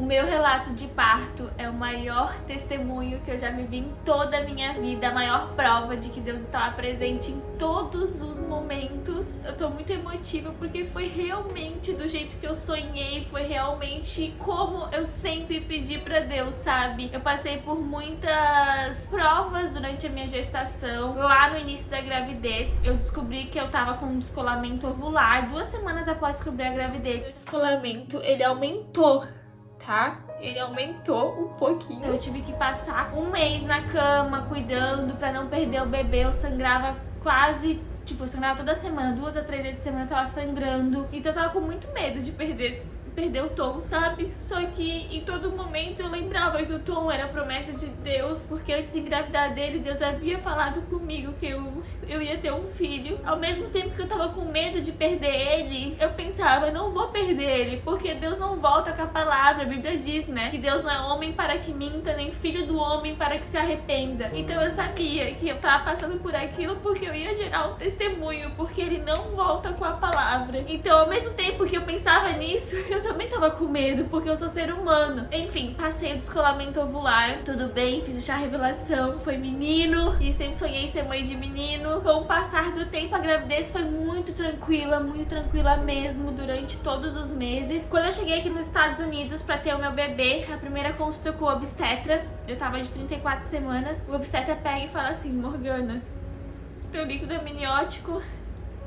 meu relato de parto é o maior testemunho que eu já vivi em toda a minha vida, a maior prova de que Deus estava presente em todos os momentos. Eu tô muito emotiva porque foi realmente do jeito que eu sonhei, foi realmente como eu sempre pedi pra Deus, sabe? Eu passei por muitas provas durante a minha gestação. Lá no início da gravidez, eu descobri que eu tava com um descolamento ovular 2 semanas após descobrir a gravidez. O descolamento, ele aumentou, tá? Ele aumentou um pouquinho. Eu tive que passar 1 mês na cama, cuidando pra não perder o bebê. Eu sangrava quase, tipo, eu sangrava toda semana, 2 a 3 vezes por semana eu tava sangrando. Então eu tava com muito medo de perder o Tom, sabe? Só que em todo momento eu lembrava que o Tom era a promessa de Deus, porque antes de engravidar dele, Deus havia falado comigo que eu ia ter um filho. Ao mesmo tempo que eu tava com medo de perder ele, eu pensava, eu não vou perder ele, porque Deus não volta com a palavra. A Bíblia diz, né, que Deus não é homem para que minta, nem filho do homem para que se arrependa. Então eu sabia que eu tava passando por aquilo porque eu ia gerar um testemunho, porque ele não volta com a palavra. Então, ao mesmo tempo que eu pensava nisso, eu também tava com medo, porque eu sou ser humano. Enfim, passei o descolamento ovular, tudo bem, fiz o chá revelação, foi menino, e sempre sonhei em ser mãe de menino. Com o passar do tempo, a gravidez foi muito tranquila mesmo, durante todos os meses. Quando eu cheguei aqui nos Estados Unidos pra ter o meu bebê, a primeira consulta com o obstetra, eu tava de 34 semanas, o obstetra pega e fala assim, Morgana, teu líquido amniótico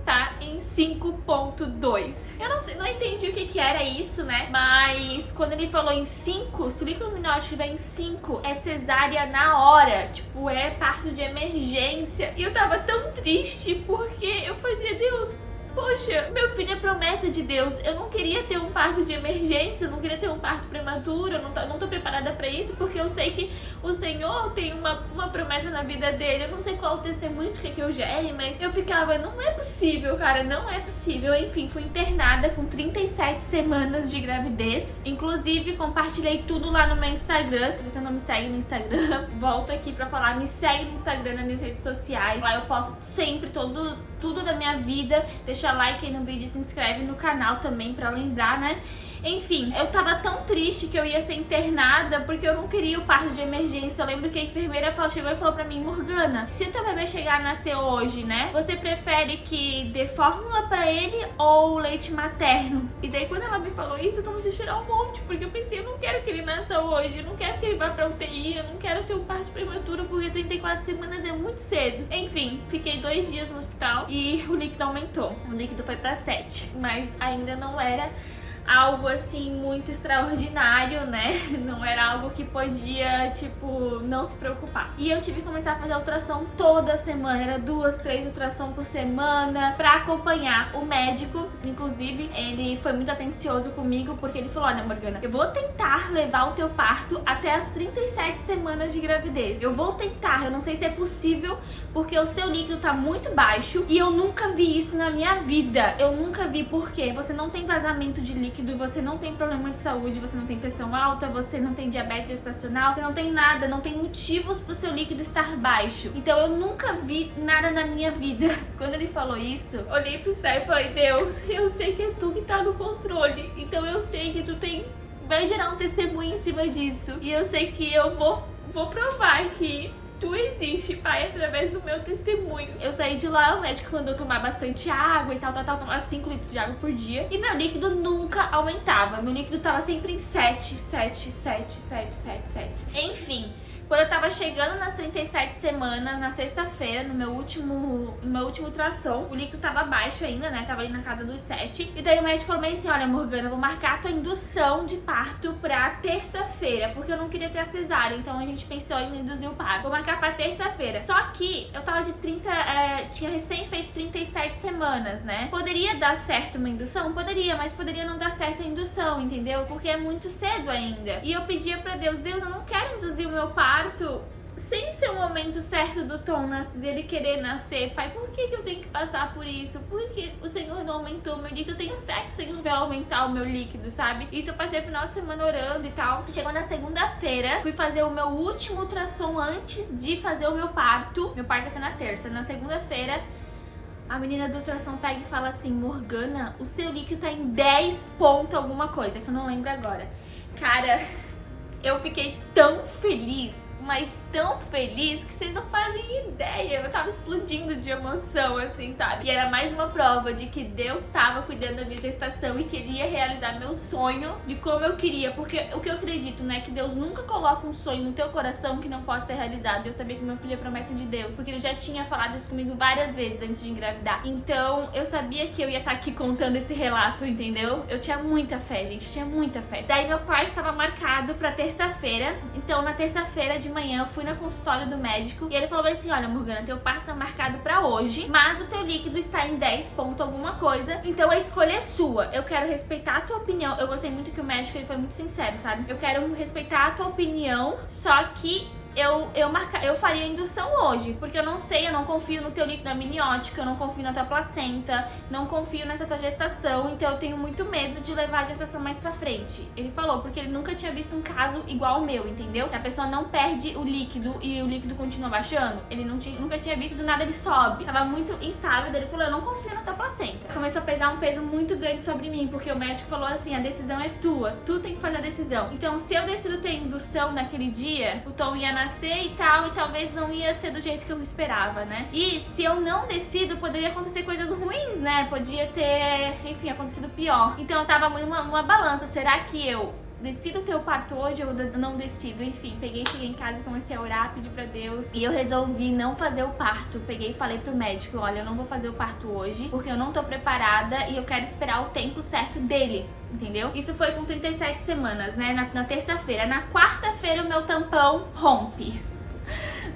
tá em 5.2. Eu não entendi o que era isso, né? Mas quando ele falou em 5, se o líquido amniótico estiver em 5, é cesárea na hora. Tipo, é parto de emergência. E eu tava tão triste porque eu fazia, Deus, poxa, meu filho é promessa de Deus. Eu não queria ter um parto de emergência, eu não queria ter um parto prematuro, eu não tô preparada pra isso, porque eu sei que o Senhor tem uma promessa na vida dele. Eu não sei qual o testemunho que eu gere, mas eu ficava, não é possível, cara, não é possível. Enfim, fui internada com 37 semanas de gravidez. Inclusive, compartilhei tudo lá no meu Instagram. Se você não me segue no Instagram, volto aqui pra falar, me segue no Instagram, nas minhas redes sociais. Lá eu posto sempre tudo da minha vida. Deixa like aí no vídeo e se inscreve no canal também pra lembrar, né? Enfim, eu tava tão triste que eu ia ser internada porque eu não queria o parto de emergência. Eu lembro que a enfermeira chegou e falou pra mim, Morgana, se o teu bebê chegar a nascer hoje, né? Você prefere que dê fórmula pra ele ou leite materno? E daí quando ela me falou isso, eu comecei a chorar um monte, porque eu pensei, eu não quero que ele nasça hoje, eu não quero que ele vá pra UTI, eu não quero ter um parto prematuro porque 34 semanas é muito cedo. Enfim, fiquei 2 dias no hospital e o líquido aumentou. O líquido foi pra 7, mas ainda não era algo assim muito extraordinário, né? Não era algo que podia, tipo, não se preocupar. E eu tive que começar a fazer ultrassom toda semana. Era 2, 3 ultrassom por semana pra acompanhar o médico. Inclusive, ele foi muito atencioso comigo, porque ele falou, olha, Morgana, eu vou tentar levar o teu parto até as 37 semanas de gravidez. Eu vou tentar, eu não sei se é possível, porque o seu líquido tá muito baixo e eu nunca vi isso na minha vida. Eu nunca vi, porque você não tem vazamento de líquido, você não tem problema de saúde, você não tem pressão alta, você não tem diabetes gestacional, você não tem nada, não tem motivos pro seu líquido estar baixo. Então eu nunca vi nada na minha vida. Quando ele falou isso, olhei pro céu e falei, Deus, eu sei que é tu que tá no controle, então eu sei que tu vai gerar um testemunho em cima disso, e eu sei que eu vou provar que tu existe, Pai, através do meu testemunho. Eu saí de lá, o médico mandou tomar bastante água e tal, tomar 5 litros de água por dia. E meu líquido nunca aumentava. Meu líquido tava sempre em 7. Enfim, quando eu tava chegando nas 37 semanas, na sexta-feira, no meu último ultrassom, o líquido tava baixo ainda, né? Tava ali na casa dos 7. E daí o médico falou assim, olha, Morgana, eu vou marcar a tua indução de parto pra terça-feira, porque eu não queria ter a cesárea, então a gente pensou em induzir o parto. Vou marcar pra terça-feira. Só que eu tava de tinha recém feito 37 semanas, né? Poderia dar certo uma indução? Poderia, mas poderia não dar certo a indução, entendeu? Porque é muito cedo ainda. E eu pedia pra Deus, Deus, eu não quero induzir o meu parto sem ser o momento certo do Tom dele querer nascer. Pai, por que eu tenho que passar por isso? Por que o Senhor não aumentou o meu líquido? Eu tenho fé que o Senhor vai aumentar o meu líquido, sabe? Isso eu passei o final de semana orando e tal. Chegou na segunda-feira, fui fazer o meu último ultrassom antes de fazer o meu parto. Meu parto vai ser na terça. Na segunda-feira, a menina do ultrassom pega e fala assim, Morgana, o seu líquido tá em 10 ponto alguma coisa, que eu não lembro agora. Cara, eu fiquei tão feliz, mas tão feliz que vocês não fazem ideia. Eu tava explodindo de emoção, assim, sabe? E era mais uma prova de que Deus tava cuidando da minha gestação e queria realizar meu sonho de como eu queria. Porque o que eu acredito, né, que Deus nunca coloca um sonho no teu coração que não possa ser realizado. Eu sabia que meu filho é promessa de Deus, porque ele já tinha falado isso comigo várias vezes antes de engravidar. Então, eu sabia que eu ia estar aqui contando esse relato, entendeu? Eu tinha muita fé, gente, tinha muita fé. Daí meu parto estava marcado pra terça-feira. Então, na terça-feira de manhã eu fui no consultório do médico e ele falou assim: olha, Morgana, teu parto tá marcado pra hoje, mas o teu líquido está em 10 ponto alguma coisa, então a escolha é sua. Eu quero respeitar a tua opinião. Eu gostei muito que o médico, ele foi muito sincero, sabe? Eu quero respeitar a tua opinião, só que eu faria a indução hoje, porque eu não sei, eu não confio no teu líquido amniótico, eu não confio na tua placenta, não confio nessa tua gestação, então eu tenho muito medo de levar a gestação mais pra frente. Ele falou, porque ele nunca tinha visto um caso igual ao meu, entendeu? Que a pessoa não perde o líquido e o líquido continua baixando. Ele nunca tinha visto, do nada ele sobe. Tava muito instável, daí ele falou, eu não confio na tua placenta. Começou a pesar um peso muito grande sobre mim, porque o médico falou assim, a decisão é tua, tu tem que fazer a decisão. Então, se eu decido ter indução naquele dia, o Tom ia nascer e tal, e talvez não ia ser do jeito que eu esperava, né? E se eu não decido, poderia acontecer coisas ruins, né? Podia ter, enfim, acontecido pior. Então eu tava numa balança, será que eu decido ter o parto hoje ou não decido? Enfim, cheguei em casa e comecei a orar, pedir pra Deus. E eu resolvi não fazer o parto. Peguei e falei pro médico, olha, eu não vou fazer o parto hoje, porque eu não tô preparada e eu quero esperar o tempo certo dele. Entendeu? Isso foi com 37 semanas, né? Na terça-feira. Na quarta-feira o meu tampão rompe.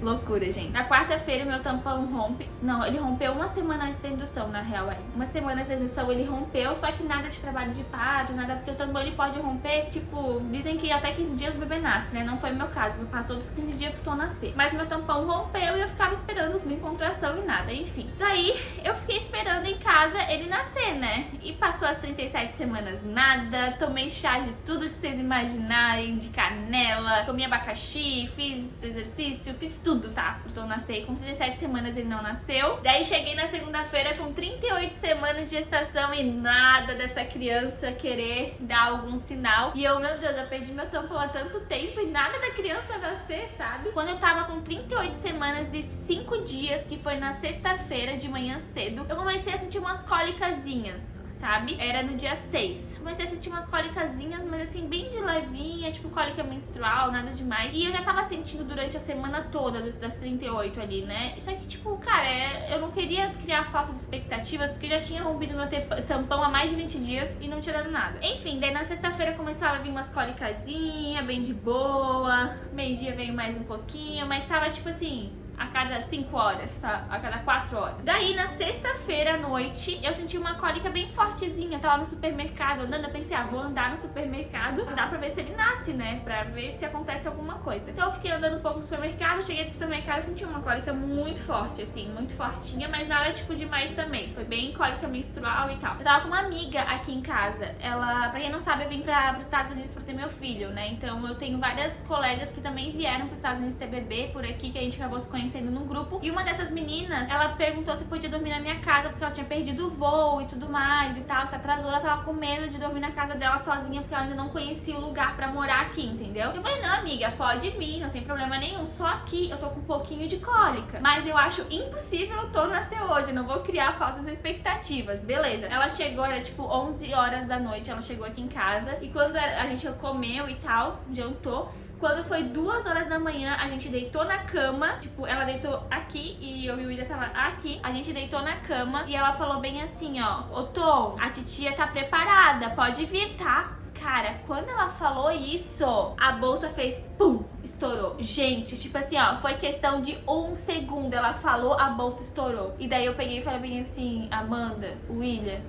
Loucura, gente. Na quarta-feira o meu tampão rompe. Não, ele rompeu uma semana antes da indução, na real, é. Uma semana antes da indução ele rompeu, só que nada de trabalho de parto, nada, porque o tampão ele pode romper, tipo, dizem que até 15 dias o bebê nasce, né? Não foi meu caso, passou dos 15 dias pro Tom nascer. Mas meu tampão rompeu e eu ficava esperando com contração e nada, enfim. Daí eu fiquei esperando em casa ele nascer, né? E passou as 37 semanas nada, tomei chá de tudo que vocês imaginarem, de canela, comi abacaxi, fiz exercício, fiz tudo, tá? Pro Tom nascer. Com 37 semanas ele não nasceu. Daí cheguei na segunda-feira com 38 semanas de gestação e nada dessa criança querer dar algum sinal. E eu, meu Deus, já perdi meu tampão há tanto tempo e nada da criança nascer, sabe? Quando eu tava com 38 semanas e 5 dias, que foi na sexta-feira de manhã cedo, eu comecei a sentir umas cólicazinhas, sabe? Era no dia 6. Comecei a sentir umas cólicazinhas, mas assim, bem de levinha, tipo cólica menstrual, nada demais. E eu já tava sentindo durante a semana toda, das 38 ali, né? Só que, tipo, cara, eu não queria criar falsas expectativas, porque já tinha rompido meu tampão há mais de 20 dias e não tinha dado nada. Enfim, daí na sexta-feira começava a vir umas cólicazinhas, bem de boa. Meio-dia veio mais um pouquinho, mas tava, tipo assim, a cada 5 horas, tá? A cada 4 horas. Daí, na sexta-feira à noite, eu senti uma cólica bem fortezinha. Eu tava no supermercado andando, eu pensei, vou andar no supermercado, andar pra ver se ele nasce, né? Pra ver se acontece alguma coisa. Então eu fiquei andando um pouco no supermercado, cheguei do supermercado e senti uma cólica muito forte, assim, muito fortinha, mas nada tipo demais também. Foi bem cólica menstrual e tal. Eu tava com uma amiga aqui em casa. Ela, pra quem não sabe, eu vim pros Estados Unidos pra ter meu filho, né? Então eu tenho várias colegas que também vieram pros Estados Unidos ter bebê por aqui, que a gente acabou se conhecendo num grupo. E uma dessas meninas, ela perguntou se podia dormir na minha casa, porque ela tinha perdido o voo e tudo mais e tal. Se atrasou, ela tava com medo de dormir na casa dela sozinha, porque ela ainda não conhecia o lugar pra morar aqui, entendeu? Eu falei, não, amiga, pode vir, não tem problema nenhum. Só que eu tô com um pouquinho de cólica. Mas eu acho impossível o Tom nascer hoje, eu não vou criar falsas expectativas. Beleza. Ela chegou, era tipo 11 horas da noite, ela chegou aqui em casa. E quando a gente comeu e tal, jantou, quando foi 2 horas da manhã, a gente deitou na cama. Tipo, ela deitou aqui e eu e o William tava aqui. A gente deitou na cama e ela falou bem assim, ó: ô Tom, a titia tá preparada, pode vir, tá? Cara, quando ela falou isso, a bolsa fez pum, estourou. Gente, tipo assim, ó, foi questão de 1 segundo. Ela falou, a bolsa estourou. E daí eu peguei e falei bem assim, Amanda, William,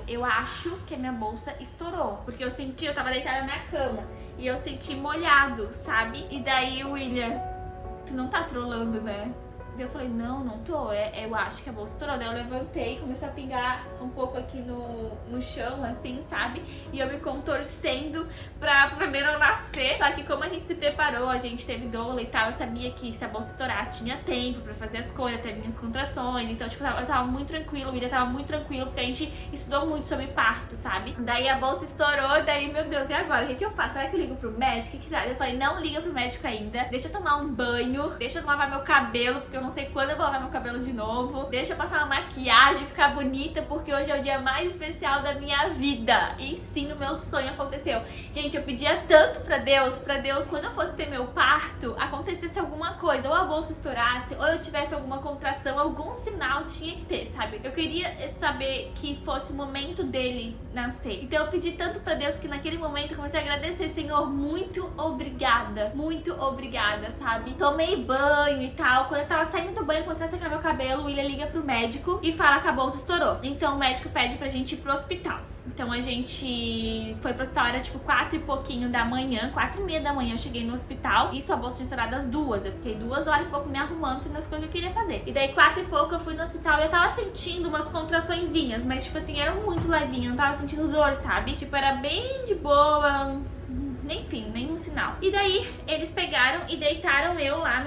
eu acho que a minha bolsa estourou. Porque eu senti, eu tava deitada na minha cama e eu senti molhado, sabe? E daí o William, tu não tá trolando, né? Daí eu falei, não tô, eu acho que a bolsa estourou. Daí eu levantei, começou a pingar um pouco aqui no chão, assim, sabe? E eu me contorcendo pra não nascer. acontecer. Só que como a gente se preparou, a gente teve doula e tal, eu sabia que se a bolsa estourasse tinha tempo pra fazer as coisas, até minhas contrações. Então, tipo, eu tava muito tranquilo, o William tava muito tranquilo, porque a gente estudou muito sobre parto, sabe? Daí a bolsa estourou, daí, meu Deus, e agora? O que eu faço? Será que eu ligo pro médico? O que será? Eu falei, não liga pro médico ainda, deixa eu tomar um banho, deixa eu lavar meu cabelo, porque eu não sei quando eu vou lavar meu cabelo de novo, deixa eu passar uma maquiagem, ficar bonita, porque hoje é o dia mais especial da minha vida. E sim, o meu sonho aconteceu. Gente, eu pedia tanto pra Deus, quando eu fosse ter meu parto, acontecesse alguma coisa, ou a bolsa estourasse, ou eu tivesse alguma contração, algum sinal tinha que ter, sabe? Eu queria saber que fosse o momento dele nascer. Então eu pedi tanto pra Deus que naquele momento eu comecei a agradecer, Senhor, muito obrigada, sabe? Tomei banho e tal. Quando eu tava saindo do banho, comecei a secar meu cabelo, o William liga pro médico e fala que a bolsa estourou. Então o médico pede pra gente ir pro hospital. Então a gente foi pro hospital, era tipo 4 e pouquinho da manhã, 4:30 da manhã eu cheguei no hospital. Isso, a bolsa tinha estourado às 2. Eu fiquei 2 horas e pouco me arrumando, fazendo as coisas que eu queria fazer. E daí 4 e pouco eu fui no hospital e eu tava sentindo umas contraçõezinhas, mas tipo assim, eram muito levinhas, não tava sentindo dor, sabe? Tipo, era bem de boa, enfim, nenhum sinal. E daí eles pegaram e deitaram eu lá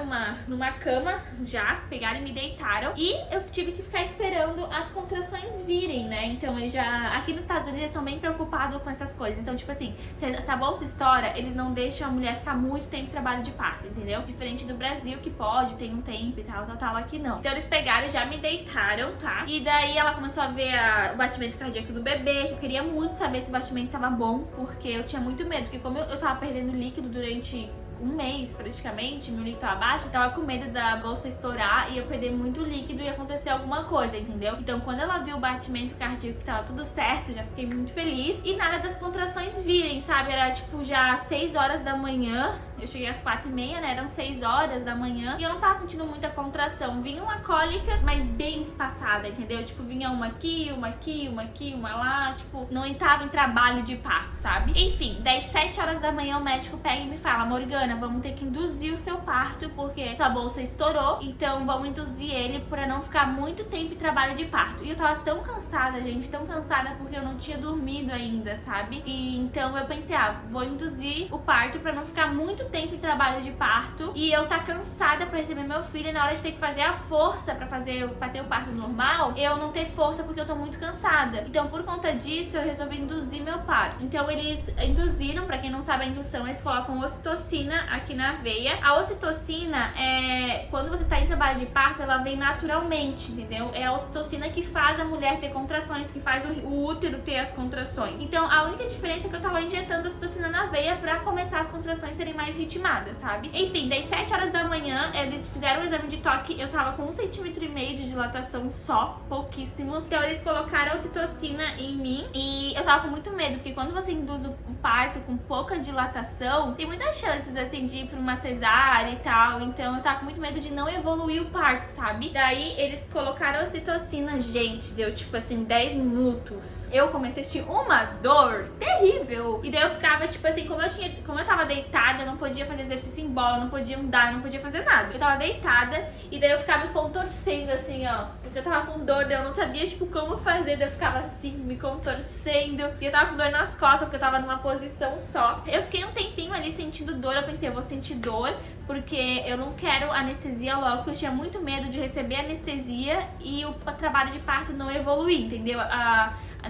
numa cama, já pegaram e me deitaram, e eu tive que ficar esperando as contrações virem, né? Então eles já, aqui nos Estados Unidos, eles são bem preocupados com essas coisas. Então, tipo assim, se a bolsa estoura, eles não deixam a mulher ficar muito tempo em trabalho de parto, entendeu? Diferente do Brasil, que pode, tem um tempo e tal, aqui não. Então eles pegaram e já me deitaram, tá? E daí ela começou a ver o batimento cardíaco do bebê, que eu queria muito saber se o batimento tava bom, porque eu tinha muito medo, porque como eu tava perdendo líquido durante um mês praticamente, meu líquido tava baixo, eu tava com medo da bolsa estourar e eu perder muito líquido e acontecer alguma coisa, entendeu? Então quando ela viu o batimento cardíaco que tava tudo certo, já fiquei muito feliz. E nada das contrações virem, sabe? Era tipo já 6 horas da manhã, eu cheguei às 4:30, né? Eram 6 horas da manhã e eu não tava sentindo muita contração. Vinha uma cólica, mas bem espaçada, entendeu? Tipo, vinha uma aqui, uma lá, tipo, não entrava em trabalho de parto, sabe? Enfim, das 7 horas da manhã o médico pega e me fala, Morgana, vamos ter que induzir o seu parto, porque sua bolsa estourou, então vamos induzir ele pra não ficar muito tempo em trabalho de parto. E eu tava tão cansada, gente, tão cansada, porque eu não tinha dormido ainda, sabe? E então eu pensei, vou induzir o parto pra não ficar muito tempo em trabalho de parto, e eu tá cansada pra receber meu filho, e na hora de ter que fazer a força pra ter o parto normal, eu não ter força porque eu tô muito cansada. Então por conta disso eu resolvi induzir meu parto. Então eles induziram, pra quem não sabe a indução, eles colocam ocitocina aqui na veia. A ocitocina quando você tá em trabalho de parto, ela vem naturalmente, entendeu? É a ocitocina que faz a mulher ter contrações, que faz o útero ter as contrações. Então a única diferença é que eu tava injetando ocitocina na veia pra começar as contrações serem mais ritmadas, sabe? Enfim, das 7 horas da manhã, eles fizeram o exame de toque, eu tava com 1,5 cm de dilatação só, pouquíssimo. Então eles colocaram a ocitocina em mim e eu tava com muito medo, porque quando você induz o parto com pouca dilatação, tem muitas chances, assim, de ir pra uma cesárea e tal. Então eu tava com muito medo de não evoluir o parto, sabe? Daí eles colocaram a ocitocina, gente, deu tipo assim 10 minutos. Eu comecei a sentir uma dor terrível. E daí eu ficava tipo assim, como eu tava deitada, eu não podia fazer exercício em bola, eu não podia andar, eu não podia fazer nada. Eu tava deitada e daí eu ficava me contorcendo assim, ó, porque eu tava com dor, daí eu não sabia tipo como fazer, daí eu ficava assim, me contorcendo. E eu tava com dor nas costas, porque eu tava numa posição só. Eu fiquei um tempinho ali sentindo dor, eu pensei, eu vou sentir dor, porque eu não quero anestesia logo, porque eu tinha muito medo de receber anestesia e o trabalho de parto não evoluir, entendeu?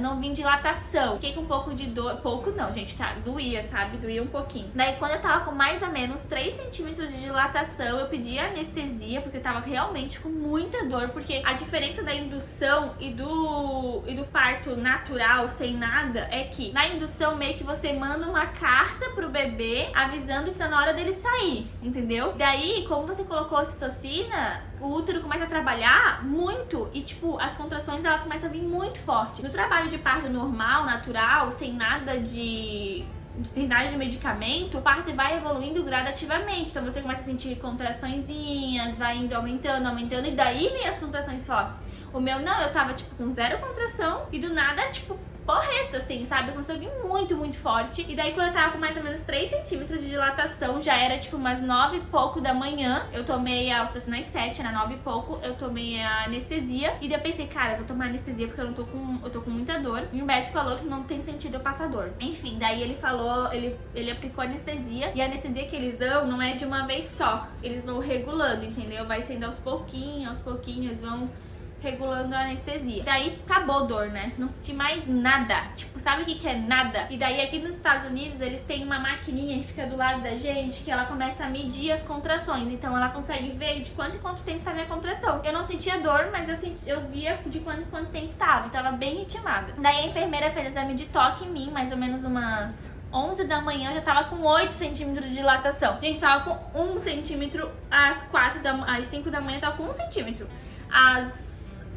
Não vir dilatação. Fiquei com um pouco de dor, pouco não, gente, tá? Doía, sabe? Doía um pouquinho. Daí quando eu tava com mais ou menos 3 centímetros de dilatação, eu pedi anestesia, porque eu tava realmente com muita dor, porque a diferença da indução e do parto natural, sem nada, é que na indução meio que você manda uma carta pro bebê avisando que tá na hora dele sair, entendeu? Daí, como você colocou a ocitocina, o útero começa a trabalhar muito e, tipo, as contrações, elas começam a vir muito forte. No trabalho de parto normal, natural, sem nada de intensidade de medicamento, o parto vai evoluindo gradativamente. Então você começa a sentir contraçõezinhas, vai indo aumentando, e daí vem as contrações fortes. O meu não, eu tava tipo com 0 contração e do nada, tipo, porreta, assim, sabe? Começou a vir muito, muito forte. E daí quando eu tava com mais ou menos 3 centímetros de dilatação, já era tipo umas 9 e pouco da manhã. Eu tomei a ocitocina às 7, era 9 e pouco, eu tomei a anestesia. E daí eu pensei, cara, eu vou tomar anestesia porque eu tô com muita dor. E o médico falou que não tem sentido eu passar dor. Enfim, daí ele falou, ele aplicou anestesia. E a anestesia que eles dão não é de uma vez só. Eles vão regulando, entendeu? Vai sendo aos pouquinhos, vão regulando a anestesia. Daí acabou a dor, né? Não senti mais nada. Tipo, sabe o que é nada? E daí aqui nos Estados Unidos eles têm uma maquininha que fica do lado da gente, que ela começa a medir as contrações. Então ela consegue ver de quanto em quanto tempo tá a minha contração. Eu não sentia dor, mas eu via de quanto em quanto tempo tava. E tava bem ritmada. Daí a enfermeira fez exame de toque em mim, mais ou menos umas 11 da manhã, eu já tava com 8 centímetros de dilatação. Gente, tava com 1 centímetro às 5 da manhã, eu tava com 1 centímetro. Às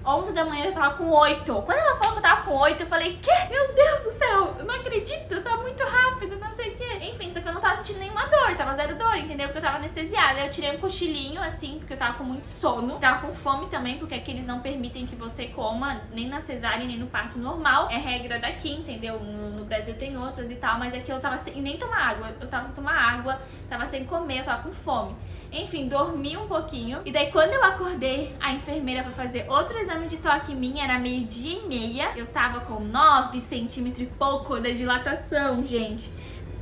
11 da manhã eu já tava com 8. Quando ela falou que eu tava com 8, eu falei, que? Meu Deus do céu, eu não acredito, tá muito rápido, não sei o que. Enfim, só que eu não tava sentindo nenhuma dor, tava zero dor, entendeu? Porque eu tava anestesiada. Eu tirei um cochilinho, assim, porque eu tava com muito sono. Tava com fome também, porque aqui eles não permitem que você coma, nem na cesárea, nem no parto normal. É regra daqui, entendeu? No Brasil tem outras e tal, mas aqui eu tava sem nem tomar água. Eu tava sem tomar água, tava sem comer, eu tava com fome. Enfim, dormi um pouquinho. E daí quando eu acordei, a enfermeira foi fazer outro exame de toque em mim. Era 12h30. Eu tava com 9 centímetros e pouco de dilatação, gente.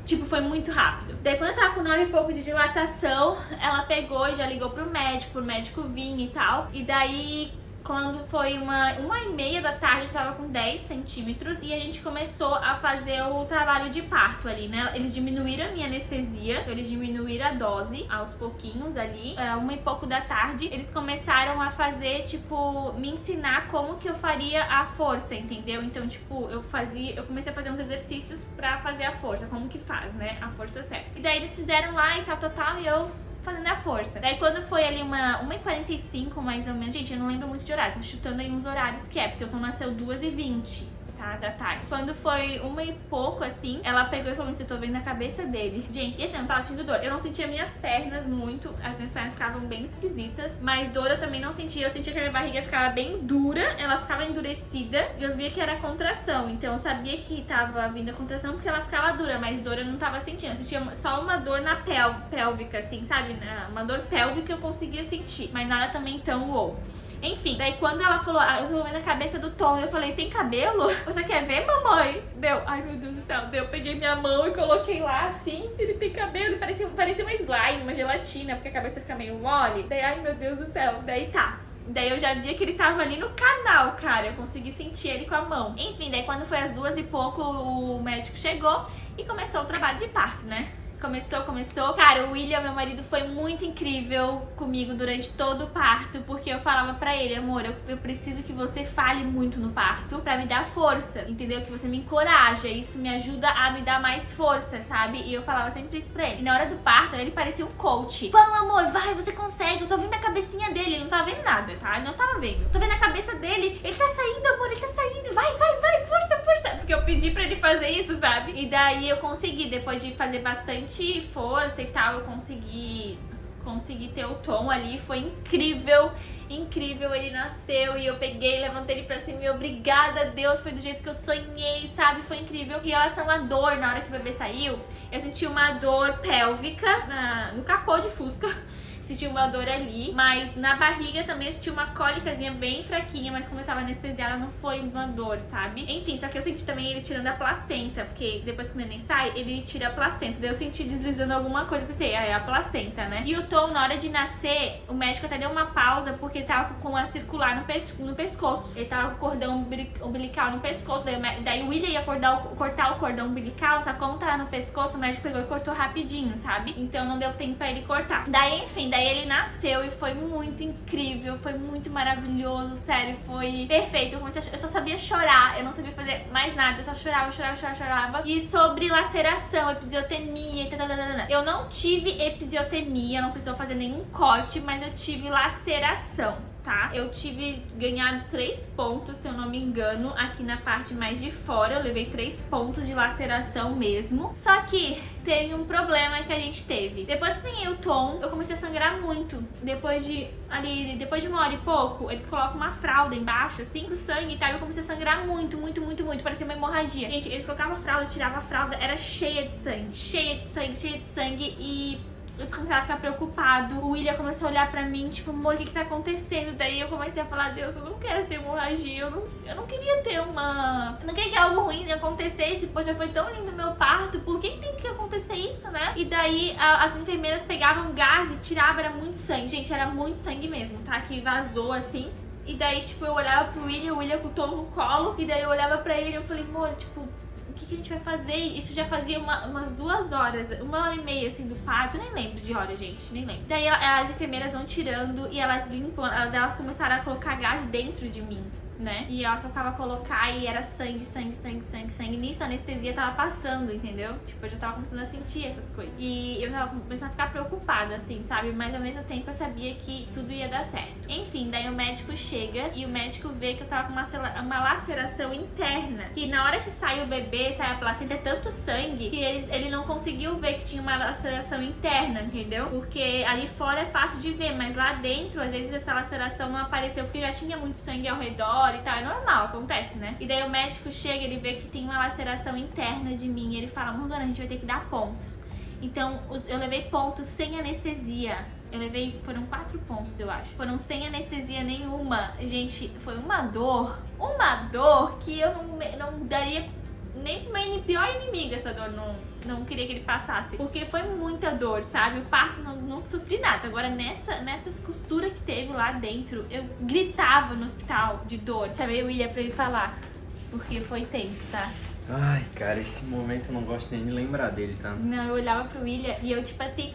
Tipo, foi muito rápido. Daí quando eu tava com 9 e pouco de dilatação, ela pegou e já ligou pro médico vir e tal. E daí quando foi 1h30 da tarde, eu tava com 10 centímetros e a gente começou a fazer o trabalho de parto ali, né? Eles diminuíram a minha anestesia, então eles diminuíram a dose aos pouquinhos ali. 1 e pouco da tarde, eles começaram a fazer, tipo, me ensinar como que eu faria a força, entendeu? Então, tipo, eu comecei a fazer uns exercícios pra fazer a força, como que faz, né? A força certa. E daí eles fizeram lá e tal, e eu fazendo a força. Daí quando foi ali 1h45 mais ou menos, gente, eu não lembro muito de horário, tô chutando aí uns horários que é, porque o Tom nasceu 2h20. Da tarde. Quando foi 1 e pouco, assim, ela pegou e falou assim, eu tô vendo a cabeça dele. Gente, e assim, eu não tava sentindo dor. Eu não sentia minhas pernas muito, as minhas pernas ficavam bem esquisitas, mas dor eu também não sentia. Eu sentia que a minha barriga ficava bem dura, ela ficava endurecida, e eu via que era contração. Então eu sabia que tava vindo a contração porque ela ficava dura, mas dor eu não tava sentindo. Eu sentia só uma dor na pélvica, assim, sabe? Uma dor pélvica eu conseguia sentir, mas nada também tão wow. Enfim, daí quando ela falou, eu tô vendo a cabeça do Tom, eu falei, tem cabelo? Você quer ver, mamãe? Deu, ai meu Deus do céu, eu peguei minha mão e coloquei lá assim, ele tem cabelo, parecia uma slime, uma gelatina, porque a cabeça fica meio mole. Daí, ai meu Deus do céu, daí tá. Daí eu já via que ele tava ali no canal, cara, eu consegui sentir ele com a mão. Enfim, daí quando foi às 2 e pouco, o médico chegou e começou o trabalho de parto, né? Começou. Cara, o William, meu marido, foi muito incrível comigo durante todo o parto, porque eu falava pra ele, amor, eu preciso que você fale muito no parto pra me dar força, entendeu? Que você me encoraja, isso me ajuda a me dar mais força, sabe? E eu falava sempre isso pra ele. E na hora do parto, ele parecia um coach. Vamos, amor, vai, você consegue. Eu tô vendo a cabecinha dele, ele não tava vendo nada, tá? Ele não tava vendo. Tô vendo a cabeça dele, ele tá saindo, amor, ele tá saindo. Vai, força. Porque eu pedi pra ele fazer isso, sabe? E daí eu consegui, depois de fazer bastante força e tal, eu consegui ter o Tom ali, foi incrível, ele nasceu e eu peguei, levantei ele pra cima e obrigada a Deus, foi do jeito que eu sonhei, sabe, foi incrível. Em relação à dor, na hora que o bebê saiu, eu senti uma dor pélvica no capô de Fusca. Senti uma dor ali, mas na barriga também eu senti uma cólicazinha bem fraquinha, mas como eu tava anestesiada não foi uma dor, sabe? Enfim, só que eu senti também ele tirando a placenta, porque depois que o neném sai, ele tira a placenta. Daí eu senti deslizando alguma coisa, pensei, é a placenta, né? E o Tom, na hora de nascer, o médico até deu uma pausa, porque ele tava com a circular no pescoço. Ele tava com o cordão umbilical no pescoço, daí o William ia cortar o cordão umbilical, só como tava no pescoço, o médico pegou e cortou rapidinho, sabe? Então não deu tempo pra ele cortar. Daí, enfim, daí ele nasceu e foi muito incrível, foi muito maravilhoso, sério, foi perfeito. Eu só sabia chorar, eu não sabia fazer mais nada, eu só chorava. E sobre laceração, episiotomia, eu não tive episiotomia, não precisou fazer nenhum corte, mas eu tive laceração. tá? Eu tive ganhado 3 pontos, se eu não me engano, aqui na parte mais de fora. Eu levei 3 pontos de laceração mesmo. Só que teve um problema que a gente teve. Depois que ganhei o tom, eu comecei a sangrar muito. Depois de 1 hora e pouco, eles colocam uma fralda embaixo, assim, pro sangue e tal. Eu comecei a sangrar muito, muito, muito, muito. Parecia uma hemorragia. Gente, eles colocavam a fralda, tiravam a fralda, era cheia de sangue. Cheia de sangue, cheia de sangue. E eu começava a ficar preocupado. O William começou a olhar pra mim, tipo, amor, o que tá acontecendo? Daí eu comecei a falar, Deus, eu não quero ter hemorragia. Eu não queria ter uma... Eu não queria que algo ruim acontecesse. Pô, já foi tão lindo o meu parto. Por que tem que acontecer isso, né? E daí as enfermeiras pegavam gás e tiravam, era muito sangue. Gente, era muito sangue mesmo, tá? Que vazou assim. E daí, tipo, eu olhava pro William, o William com o Tom no colo. E daí eu olhava pra ele e eu falei, amor, tipo, o que a gente vai fazer? Isso já fazia umas 2 horas, 1h30 assim do parto. Eu nem lembro de hora, gente, nem lembro. Daí as enfermeiras vão tirando e elas limpam, elas começaram a colocar gás dentro de mim, né? E elas tocavam a colocar e era sangue, sangue, sangue, sangue, sangue. Nisso a anestesia tava passando, entendeu? Tipo, eu já tava começando a sentir essas coisas. E eu tava começando a ficar preocupada, assim, sabe? Mas ao mesmo tempo eu sabia que tudo ia dar certo. Enfim, daí o médico chega e o médico vê que eu tava com uma laceração interna. Que na hora que sai o bebê, sai a placenta, é tanto sangue que ele não conseguiu ver que tinha uma laceração interna, entendeu? Porque ali fora é fácil de ver, mas lá dentro, às vezes essa laceração não apareceu porque já tinha muito sangue ao redor e tal. É normal, acontece, né? E daí o médico chega, ele vê que tem uma laceração interna de mim e ele fala, Morgana, a gente vai ter que dar pontos. Então, eu levei pontos sem anestesia. Foram 4 pontos, eu acho. Foram sem anestesia nenhuma. Gente, foi uma dor que eu não daria nem pro meu pior inimigo essa dor, não queria que ele passasse. Porque foi muita dor, sabe? O parto não sofri nada. Agora, nessas costuras que teve lá dentro, eu gritava no hospital de dor. Chamei o William pra ele falar, porque foi tenso, tá? Ai, cara, esse momento eu não gosto nem de lembrar dele, tá? Não, eu olhava pro William e eu, tipo assim...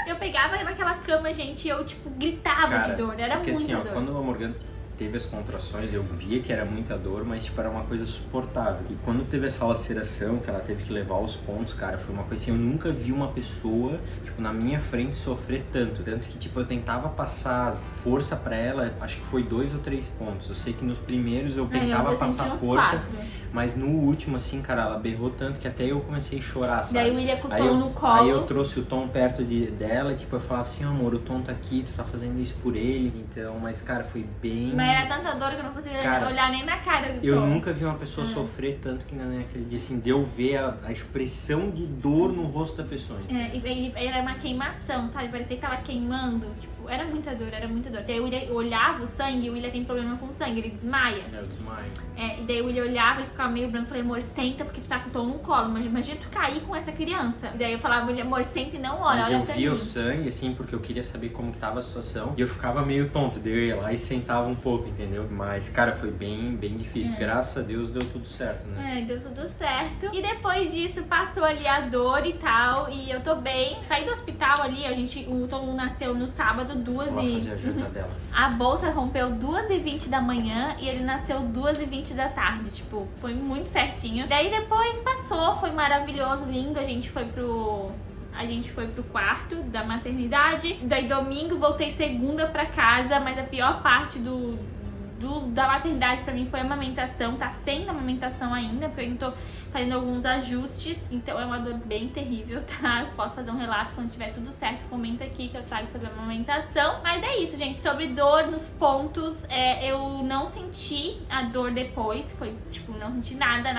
Eu pegava naquela cama, gente, e eu, tipo, gritava, cara, de dor. Era porque, muita assim, dor. Quando a Morgana teve as contrações, eu via que era muita dor, mas, tipo, era uma coisa suportável. E quando teve essa laceração, que ela teve que levar os pontos, cara, foi uma coisa assim, eu nunca vi uma pessoa, tipo, na minha frente sofrer tanto. Tanto que, tipo, eu tentava passar força pra ela, acho que foi 2 ou 3 pontos. Eu sei que nos primeiros eu tentava passar força, 4. Mas no último, assim, cara, ela berrou tanto que até eu comecei a chorar, sabe? Daí o William com o Tom no colo. Aí eu trouxe o Tom perto dela e, tipo, eu falava assim, amor, o Tom tá aqui, tu tá fazendo isso por ele, então... Mas, cara, foi bem... Mas era tanta dor que eu não conseguia olhar nem na cara do Tom. Eu nunca vi uma pessoa sofrer tanto que naquele dia, assim, deu ver a expressão de dor no rosto da pessoa. E era uma queimação, sabe? Parecia que tava queimando, tipo, era muita dor, era muita dor. Daí o William olhava o sangue, e o William tem problema com sangue, ele desmaia. Eu desmaio. E daí o William olhava, ele ficava meio branco, falei, amor, senta porque tu tá com o Tom no colo, mas imagina tu cair com essa criança. E daí eu falava, William, amor, senta e não olha, olha pra mim. Eu via o sangue, assim, porque eu queria saber como que tava a situação, e eu ficava meio tonto, daí eu ia lá e sentava um pouco, entendeu? Mas, cara, foi bem difícil. Graças a Deus deu tudo certo, né? Deu tudo certo. E depois disso passou ali a dor e tal, e eu tô bem. Saí do hospital ali, o Tom nasceu no sábado, 2h... A bolsa rompeu 2h20 da manhã e ele nasceu 2h20 da tarde, tipo, foi muito certinho. Daí depois passou, foi maravilhoso, lindo, a gente foi pro quarto da maternidade. Daí domingo voltei segunda pra casa, mas a pior parte da maternidade pra mim foi a amamentação. Tá sendo amamentação ainda, porque eu ainda tô fazendo alguns ajustes, então é uma dor bem terrível, tá? Eu posso fazer um relato quando tiver tudo certo, comenta aqui que eu trago sobre a amamentação. Mas é isso, gente, sobre dor nos pontos, eu não senti a dor depois, foi tipo, não senti nada.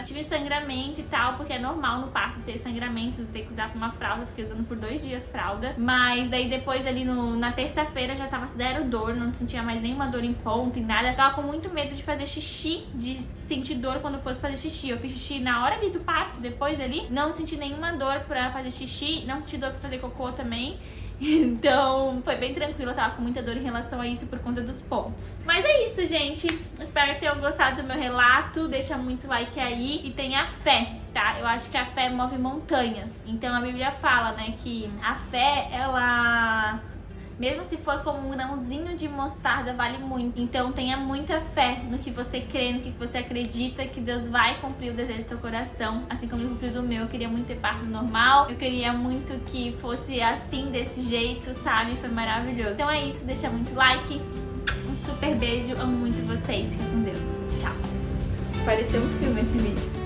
Tive sangramento e tal, porque é normal no parto ter sangramento, ter que usar uma fralda, fiquei usando por 2 dias fralda. Mas daí depois ali na terça-feira já tava 0 dor, não sentia mais nenhuma dor em ponto, em nada. Eu tava com muito medo de fazer xixi, de sentir dor quando eu fosse fazer xixi. Eu fiz xixi na hora ali do parto, depois ali, não senti nenhuma dor pra fazer xixi, não senti dor pra fazer cocô também. Então, foi bem tranquilo, eu tava com muita dor em relação a isso por conta dos pontos. Mas é isso, gente. Espero que tenham gostado do meu relato. Deixa muito like aí e tenha fé, tá? Eu acho que a fé move montanhas. Então, a Bíblia fala, né, que a fé, ela... Mesmo se for como um grãozinho de mostarda, vale muito. Então tenha muita fé no que você crê, no que você acredita, que Deus vai cumprir o desejo do seu coração, assim como ele cumpriu do meu. Eu queria muito ter parto normal, eu queria muito que fosse assim, desse jeito, sabe? Foi maravilhoso. Então é isso, deixa muito like, um super beijo, amo muito vocês, fica com Deus, tchau. Pareceu um filme esse vídeo.